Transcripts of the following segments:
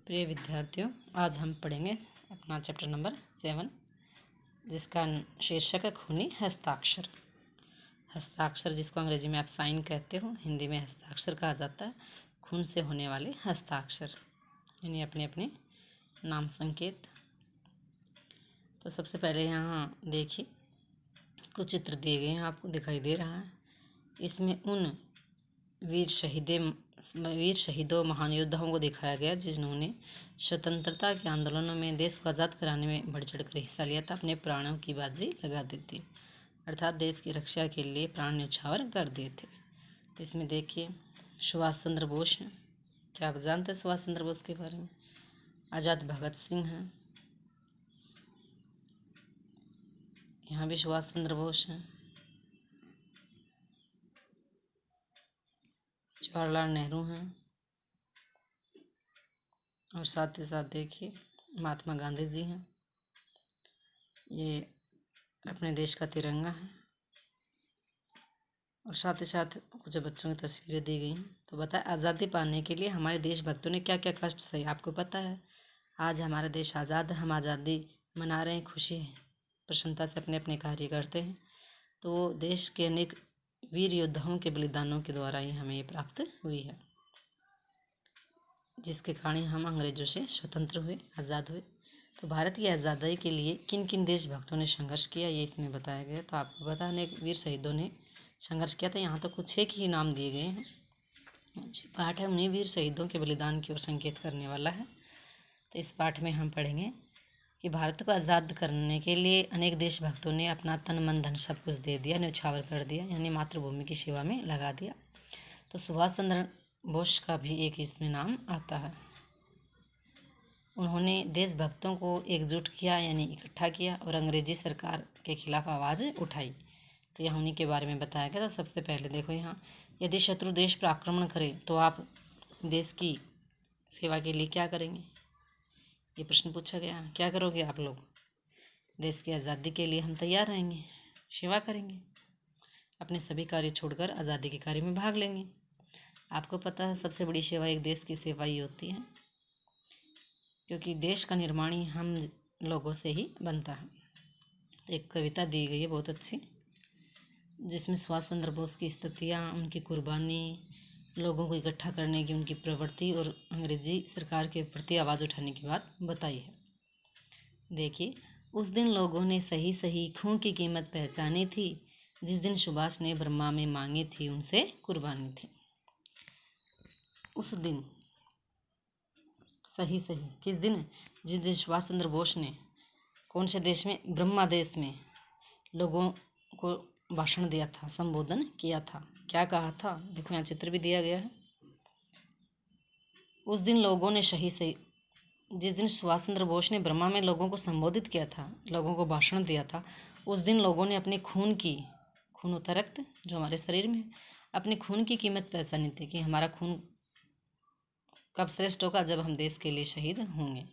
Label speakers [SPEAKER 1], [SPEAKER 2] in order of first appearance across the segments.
[SPEAKER 1] प्रिय विद्यार्थियों, आज हम पढ़ेंगे अपना चैप्टर नंबर 7, जिसका शीर्षक है खूनी हस्ताक्षर। हस्ताक्षर, जिसको अंग्रेजी में आप साइन कहते हो, हिंदी में हस्ताक्षर कहा जाता है। खून से होने वाले हस्ताक्षर यानी अपने अपने नाम संकेत। तो सबसे पहले यहाँ देखिए, कुछ चित्र दिए गए हैं, आपको दिखाई दे रहा है। इसमें उन वीर शहीदों महान योद्धाओं को दिखाया गया जिन्होंने स्वतंत्रता के आंदोलनों में देश को आज़ाद कराने में बढ़ चढ़ कर हिस्सा लिया था, अपने प्राणों की बाजी लगा दी थी, अर्थात देश की रक्षा के लिए प्राण न्यौछावर कर दिए थे। तो इसमें देखिए, सुभाष चंद्र बोस हैं। क्या आप जानते हैं सुभाष चंद्र बोस के बारे में? आज़ाद भगत सिंह हैं, यहाँ भी सुभाष चंद्र बोस हैं। जवाहरलाल नेहरू हैं, और साथ ही साथ देखिए महात्मा गांधी जी हैं। ये अपने देश का तिरंगा है, और साथ ही साथ कुछ बच्चों की तस्वीरें दी गई हैं। तो बताएं, आज़ादी पाने के लिए हमारे देशभक्तों ने क्या क्या कष्ट सहे, आपको पता है? आज हमारा देश आज़ाद है, हम आज़ादी मना रहे हैं, खुशी प्रसन्नता से अपने अपने कार्य करते हैं। तो देश के अनेक वीर योद्धाओं के बलिदानों के द्वारा ही हमें ये प्राप्त हुई है, जिसके कारण हम अंग्रेजों से स्वतंत्र हुए, आज़ाद हुए। तो भारत की आज़ादी के लिए किन किन देशभक्तों ने संघर्ष किया, ये इसमें बताया गया। तो आपको पता है, अनेक वीर शहीदों ने संघर्ष किया था। यहाँ तो कुछ एक ही नाम दिए गए हैं। जो पाठ है उन्हीं वीर शहीदों के बलिदान की ओर संकेत करने वाला है। तो इस पाठ में हम पढ़ेंगे कि भारत को आज़ाद करने के लिए अनेक देशभक्तों ने अपना तन मन धन सब कुछ दे दिया, न्यौछावर कर दिया, यानी मातृभूमि की सेवा में लगा दिया। तो सुभाष चंद्र बोस का भी एक इसमें नाम आता है। उन्होंने देशभक्तों को एकजुट किया, यानी इकट्ठा किया, और अंग्रेजी सरकार के खिलाफ आवाज़ उठाई। तो यहाँ उन्हीं के बारे में बताया गया। तो सबसे पहले देखो यहाँ, यदि शत्रु देश पर आक्रमण करे तो आप देश की सेवा के लिए क्या करेंगे, ये प्रश्न पूछा गया। क्या करोगे आप लोग? देश की आज़ादी के लिए हम तैयार रहेंगे, सेवा करेंगे, अपने सभी कार्य छोड़कर आज़ादी के कार्य में भाग लेंगे। आपको पता है, सबसे बड़ी सेवा एक देश की सेवा ही होती है, क्योंकि देश का निर्माण ही हम लोगों से ही बनता है। तो एक कविता दी गई है बहुत अच्छी, जिसमें सुभाष चंद्र बोस की स्तुतियाँ, उनकी कुर्बानी, लोगों को इकट्ठा करने की उनकी प्रवृत्ति और अंग्रेजी सरकार के प्रति आवाज़ उठाने की बात बताई है। देखिए, उस दिन लोगों ने सही सही खून की कीमत पहचानी थी, जिस दिन सुभाष ने ब्रह्मा में मांगी थी उनसे कुर्बानी थी। उस दिन सही सही किस दिन? जिस दिन सुभाष चंद्र बोस ने कौन से देश में? ब्रह्मा देश में लोगों को भाषण दिया था, संबोधन किया था। क्या कहा था? देखो यहाँ चित्र भी दिया गया है। उस दिन लोगों ने सही सही, जिस दिन सुभाष चंद्र बोस ने ब्रह्मा में लोगों को संबोधित किया था, लोगों को भाषण दिया था, उस दिन लोगों ने अपने खून होता रक्त जो हमारे शरीर में, अपने खून की कीमत पहचानी थी कि हमारा खून कब श्रेष्ठ होगा? जब हम देश के लिए शहीद होंगे।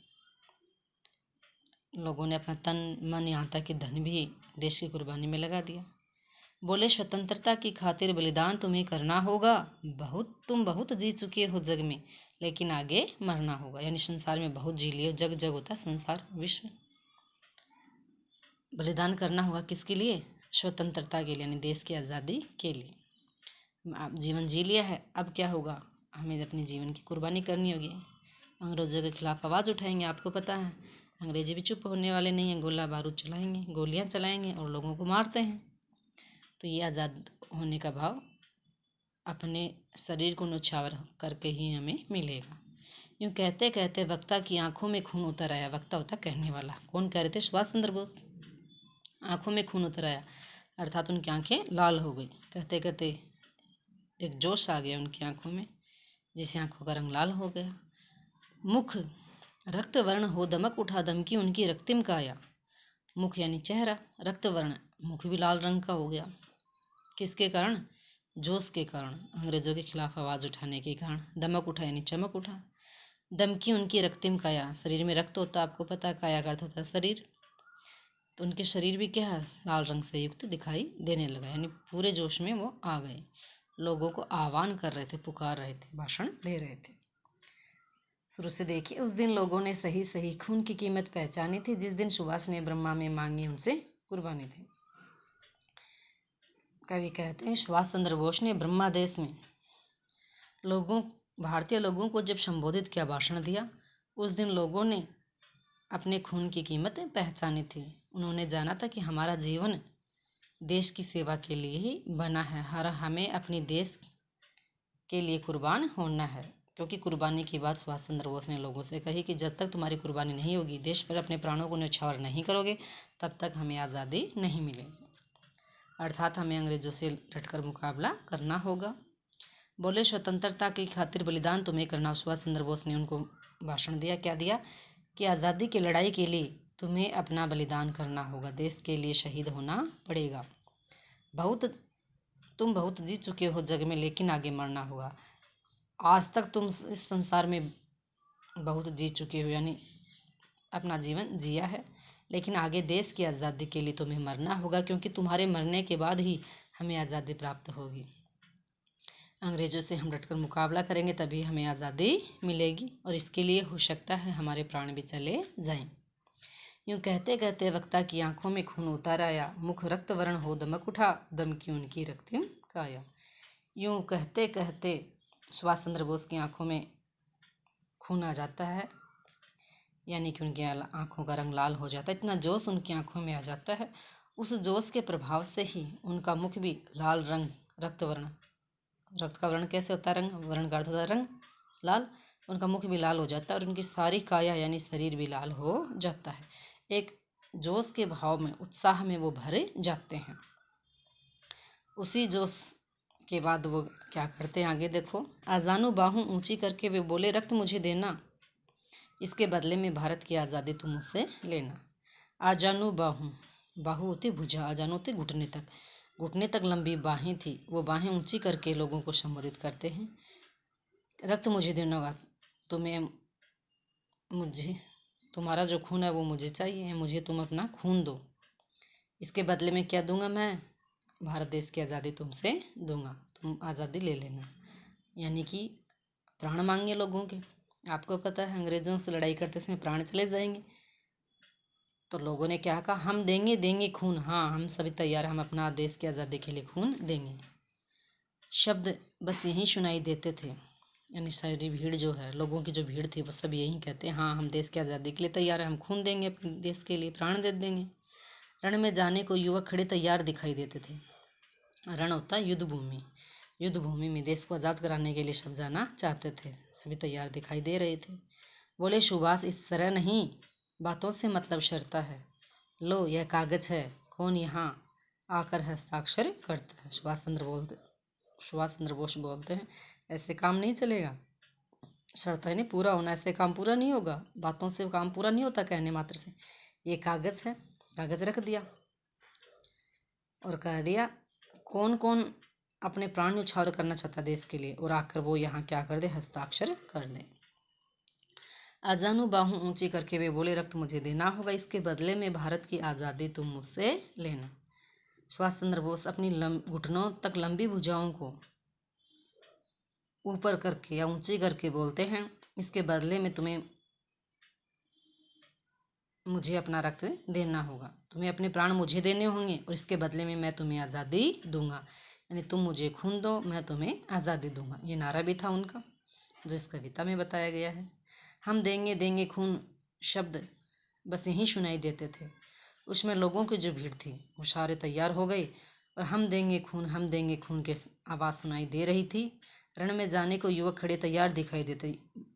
[SPEAKER 1] लोगों ने अपना तन मन यहाँ तक कि धन भी देश की कुर्बानी में लगा दिया। बोले, स्वतंत्रता की खातिर बलिदान तुम्हें करना होगा, तुम बहुत जी चुके हो जग में, लेकिन आगे मरना होगा। यानी संसार में बहुत जी लियो, जग जग होता है संसार, विश्व। बलिदान करना होगा किसके लिए? स्वतंत्रता के लिए, यानी देश की आज़ादी के लिए। आप जीवन जी लिया है, अब क्या होगा? हमें अपने जीवन की कुर्बानी करनी होगी। अंग्रेजों के खिलाफ आवाज़ उठाएंगे। आपको पता है, अंग्रेजी भी चुप होने वाले नहीं हैं, गोला बारूद चलाएंगे, गोलियां चलाएंगे और लोगों को मारते हैं। तो ये आज़ाद होने का भाव अपने शरीर को न्यौछावर करके ही हमें मिलेगा। यूँ कहते कहते वक्ता की आंखों में खून उतर आया। वक्ता होता कहने वाला। कौन कह रहे थे? सुभाष चंद्र बोस। आंखों में खून उतर आया, अर्थात उनकी आंखें लाल हो गई। कहते कहते एक जोश आ गया उनकी आंखों में, जिससे आंखों का रंग लाल हो गया। मुख रक्त वर्ण हो दमक उठा, दमकी उनकी रक्तिम काया। मुख यानी चेहरा, रक्त वर्ण, मुख भी लाल रंग का हो गया। किसके कारण? जोश के कारण, अंग्रेजों के खिलाफ आवाज़ उठाने के कारण। दमक उठा यानी चमक उठा। दमकी उनकी रक्तिम काया, शरीर में रक्त होता, आपको पता है, काया का अर्थ होता है शरीर। तो उनके शरीर भी क्या है? लाल रंग से युक्त दिखाई देने लगा, यानी पूरे जोश में वो आ गए, लोगों को आह्वान कर रहे थे, पुकार रहे थे, भाषण दे रहे थे। शुरू से देखिए। उस दिन लोगों ने सही सही खून की कीमत पहचानी थी, जिस दिन सुभाष ने ब्रह्मा में मांगी उनसे कुर्बानी थी। कवि कहते हैं, सुभाष चंद्र बोस ने ब्रह्मा देश में भारतीय लोगों को जब संबोधित किया, भाषण दिया, उस दिन लोगों ने अपने खून की कीमत पहचानी थी। उन्होंने जाना था कि हमारा जीवन देश की सेवा के लिए ही बना है, हमें अपनी देश के लिए कुर्बान होना है। क्योंकि कुर्बानी की बात सुभाष चंद्र बोस ने लोगों से कही कि जब तक तुम्हारी कुर्बानी नहीं होगी, देश पर अपने प्राणों को न्यौछावर नहीं करोगे, तब तक हमें आज़ादी नहीं मिलेगी। अर्थात हमें अंग्रेजों से डटकर मुकाबला करना होगा। बोले, स्वतंत्रता की खातिर बलिदान तुम्हें करना। सुभाष चंद्र बोस ने उनको भाषण दिया, क्या दिया कि आज़ादी की लड़ाई के लिए तुम्हें अपना बलिदान करना होगा, देश के लिए शहीद होना पड़ेगा। तुम बहुत जी चुके हो जग में, लेकिन आगे मरना होगा। आज तक तुम इस संसार में बहुत जी चुके हो, यानी अपना जीवन जिया है, लेकिन आगे देश की आज़ादी के लिए तुम्हें मरना होगा, क्योंकि तुम्हारे मरने के बाद ही हमें आज़ादी प्राप्त होगी। अंग्रेज़ों से हम डटकर मुकाबला करेंगे, तभी हमें आज़ादी मिलेगी, और इसके लिए हो सकता है हमारे प्राण भी चले जाएं। यूँ कहते कहते वक्ता की आंखों में खून उतर आया, मुख रक्त वर्ण हो दमक उठा, दम की उनकी रक्तिम काया। यूँ कहते कहते सुभाष चंद्र बोस की आंखों में खून आ जाता है, यानी कि उनकी आंखों का रंग लाल हो जाता है। इतना जोश उनकी आंखों में आ जाता है, उस जोश के प्रभाव से ही उनका मुख भी लाल रंग, रक्त का वर्ण कैसे होता है, रंग, वर्ण का अर्थ होता है रंग, लाल, उनका मुख भी लाल हो जाता है, और उनकी सारी काया यानी शरीर भी लाल हो जाता है। एक जोश के भाव में, उत्साह में वो भरे जाते हैं। उसी जोश के बाद वो क्या करते हैं, आगे देखो। आजानू बाहूं ऊंची करके वे बोले, रक्त मुझे देना, इसके बदले में भारत की आज़ादी तुम मुझसे लेना। आजानू बाहूं, बाहू होती भुजा, आजानू होती घुटने तक लंबी बाहें थी। वो बाहें ऊंची करके लोगों को संबोधित करते हैं, रक्त मुझे देना होगा, तुम्हारा जो खून है वो मुझे चाहिए, मुझे तुम अपना खून दो, इसके बदले में क्या दूंगा, मैं भारत देश की आज़ादी तुमसे दूंगा, तुम आज़ादी ले लेना। यानी कि प्राण मांगे लोगों के। आपको पता है अंग्रेज़ों से लड़ाई करते समय प्राण चले जाएंगे, तो लोगों ने क्या कहा, हम देंगे खून, हाँ हम सभी तैयार, हम अपना देश की आज़ादी के लिए खून देंगे। शब्द बस यही सुनाई देते थे, यानी सारी भीड़ जो है, लोगों की जो भीड़ थी, वो सब यही कहते हैं, हाँ हम देश की आज़ादी के लिए तैयार हैं, हम खून देंगे, अपने देश के लिए प्राण दे देंगे। रण में जाने को युवक खड़े तैयार दिखाई देते थे। रण होता है युद्ध भूमि, युद्ध भूमि में देश को आज़ाद कराने के लिए सब जाना चाहते थे, सभी तैयार दिखाई दे रहे थे। बोले, सुभाष इस तरह नहीं, बातों से मतलब शरता है, लो यह कागज है, कौन यहाँ आकर हस्ताक्षर करता है। सुभाष चंद्र बोस बोलते हैं, ऐसे काम नहीं चलेगा, शर्त है नहीं पूरा होना, ऐसे काम पूरा नहीं होगा, बातों से काम पूरा नहीं होता कहने मात्र से। ये कागज है, कागज रख दिया और कह दिया कौन कौन अपने प्राण न्यौछावर करना चाहता देश के लिए, और आकर वो यहाँ क्या कर दे, हस्ताक्षर कर दे। आजानू बाहू ऊंची करके वे बोले, रक्त मुझे देना होगा, इसके बदले में भारत की आज़ादी तुम मुझसे लेना। सुभाष चंद्र बोस अपनी घुटनों तक लंबी भुजाओं को ऊपर करके या ऊंची करके बोलते हैं, इसके बदले में मुझे अपना रक्त देना होगा, तुम्हें अपने प्राण मुझे देने होंगे, और इसके बदले में मैं तुम्हें आज़ादी दूंगा, यानी तुम मुझे खून दो, मैं तुम्हें आज़ादी दूंगा। ये नारा भी था उनका, जो इस कविता में बताया गया है। हम देंगे खून शब्द बस यहीं सुनाई देते थे, उसमें लोगों की जो भीड़ थी वो सारे तैयार हो गई, और हम देंगे खून के आवाज़ सुनाई दे रही थी। रण में जाने को युवक खड़े तैयार दिखाई देते,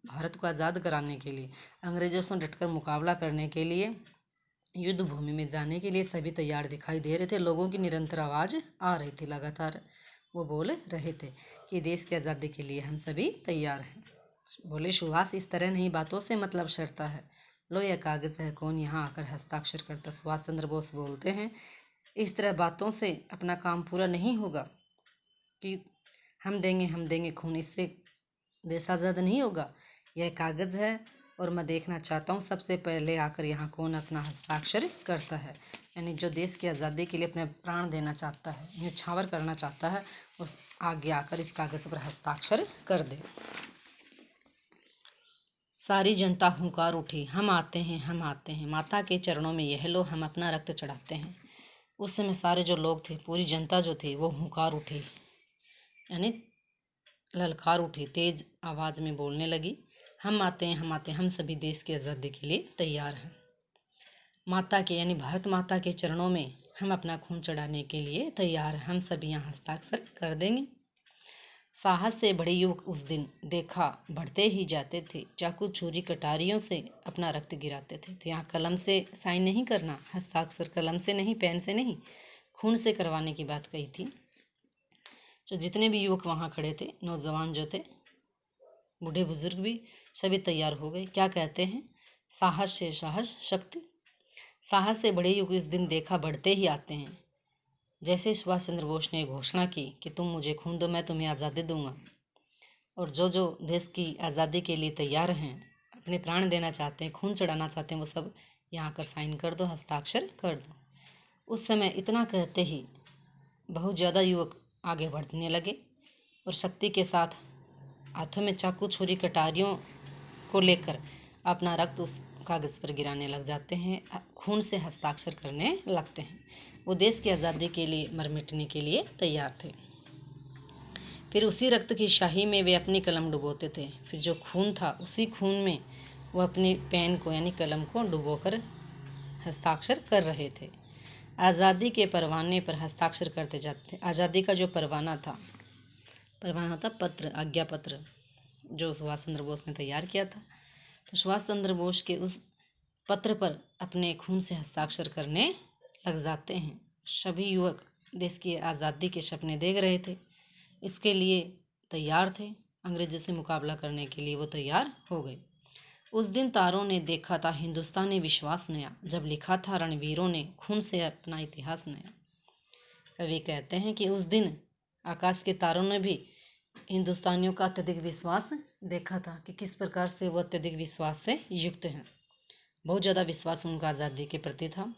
[SPEAKER 1] भारत को आज़ाद कराने के लिए, अंग्रेजों से डटकर मुकाबला करने के लिए, युद्ध भूमि में जाने के लिए सभी तैयार दिखाई दे रहे थे। लोगों की निरंतर आवाज़ आ रही थी, लगातार वो बोल रहे थे कि देश की आज़ादी के लिए हम सभी तैयार हैं। बोले, सुभाष इस तरह नहीं, बातों से मतलब शरता है, लो यह कागज है, कौन यहाँ आकर हस्ताक्षर करता। सुभाष चंद्र बोस बोलते हैं, इस तरह बातों से अपना काम पूरा नहीं होगा कि हम देंगे खून, इससे देश आज़ाद नहीं होगा। यह कागज है, और मैं देखना चाहता हूँ सबसे पहले आकर यहाँ कौन अपना हस्ताक्षर करता है, यानी जो देश की आज़ादी के लिए अपने प्राण देना चाहता है, न्यौछावर करना चाहता है, उस आगे आकर इस कागज़ पर हस्ताक्षर कर दे। सारी जनता हुंकार उठी, हम आते हैं, हम आते हैं, माता के चरणों में यह लो, हम अपना रक्त चढ़ाते हैं। उस समय सारे जो लोग थे, पूरी जनता जो थी, वो हुंकार उठी, यानी ललकार उठी, तेज आवाज़ में बोलने लगी, हम आते हैं, हम आते हैं, हम सभी देश की आज़ादी के लिए तैयार हैं। माता के यानी भारत माता के चरणों में हम अपना खून चढ़ाने के लिए तैयार हैं, हम सभी यहाँ हस्ताक्षर कर देंगे। साहस से बड़े युवक उस दिन देखा बढ़ते ही जाते थे, चाकू छुरी कटारियों से अपना रक्त गिराते थे। तो यहाँ कलम से साइन नहीं करना, हस्ताक्षर कलम से नहीं, पेन से नहीं, खून से करवाने की बात कही थी। तो जितने भी युवक वहाँ खड़े थे, नौजवान जो थे, बूढ़े बुजुर्ग भी, सभी तैयार हो गए। क्या कहते हैं? साहस से साहस शक्ति। साहस से बड़े युग इस दिन देखा बढ़ते ही आते हैं। जैसे सुभाष चंद्र बोस ने घोषणा की कि तुम मुझे खून दो, मैं तुम्हें आज़ादी दूंगा, और जो जो देश की आज़ादी के लिए तैयार हैं, अपने प्राण देना चाहते हैं, खून चढ़ाना चाहते हैं, वो सब यहाँ कर साइन कर दो, हस्ताक्षर कर दो। उस समय इतना कहते ही बहुत ज़्यादा युवक आगे बढ़ने लगे और शक्ति के साथ हाथों में चाकू छुरी कटारियों को लेकर अपना रक्त उस कागज़ पर गिराने लग जाते हैं, खून से हस्ताक्षर करने लगते हैं। वो देश की आज़ादी के लिए मर मिटने के लिए तैयार थे। फिर उसी रक्त की शाही में वे अपनी कलम डुबोते थे। फिर जो खून था, उसी खून में वो अपनी पेन को यानी कलम को डुबोकर हस्ताक्षर कर रहे थे। आज़ादी के परवाने पर हस्ताक्षर करते जाते थे। आज़ादी का जो परवाना था, परवाना होता पत्र, आज्ञा पत्र, जो सुभाष चंद्र बोस ने तैयार किया था। तो सुभाष चंद्र बोस के उस पत्र पर अपने खून से हस्ताक्षर करने लग जाते हैं। सभी युवक देश की आज़ादी के सपने देख रहे थे, इसके लिए तैयार थे, अंग्रेजों से मुकाबला करने के लिए वो तैयार हो गए। उस दिन तारों ने देखा था हिंदुस्तानी विश्वास नया, जब लिखा था रणवीरों ने खून से अपना इतिहास नया। कवि कहते हैं कि उस दिन आकाश के तारों ने भी हिंदुस्तानियों का अत्यधिक विश्वास देखा था कि किस प्रकार से वो अत्यधिक विश्वास से युक्त हैं। बहुत ज़्यादा विश्वास उनका आज़ादी के प्रति था।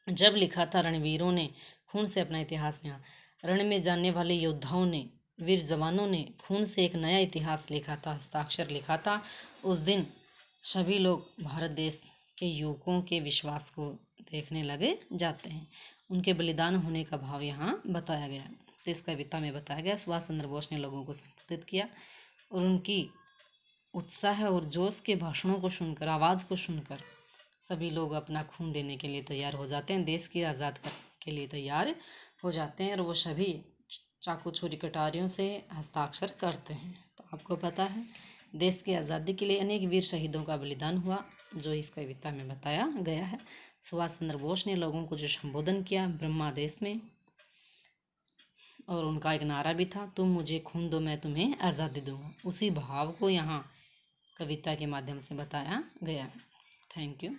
[SPEAKER 1] जब लिखा था रणवीरों ने खून से अपना इतिहास नया, रण में जाने वाले योद्धाओं ने, वीर जवानों ने खून से एक नया इतिहास लिखा था, हस्ताक्षर लिखा था। उस दिन सभी लोग भारत देश के युवकों के विश्वास को देखने लगे जाते हैं। उनके बलिदान होने का भाव यहाँ बताया गया। तो इस कविता में बताया गया सुभाष चंद्र बोस ने लोगों को संबोधित किया और उनकी उत्साह और जोश के भाषणों को सुनकर, आवाज़ को सुनकर सभी लोग अपना खून देने के लिए तैयार हो जाते हैं, देश की आज़ाद करने के लिए तैयार हो जाते हैं, और वो सभी चाकू छुरी कटारियों से हस्ताक्षर करते हैं। तो आपको पता है देश की आज़ादी के लिए अनेक वीर शहीदों का बलिदान हुआ, जो इस कविता में बताया गया है। सुभाष चंद्र बोस ने लोगों को जो संबोधन किया ब्रह्मादेश में, और उनका एक नारा भी था, तुम मुझे खून दो, मैं तुम्हें आज़ादी दूंगा। उसी भाव को यहाँ कविता के माध्यम से बताया गया है। Thank you.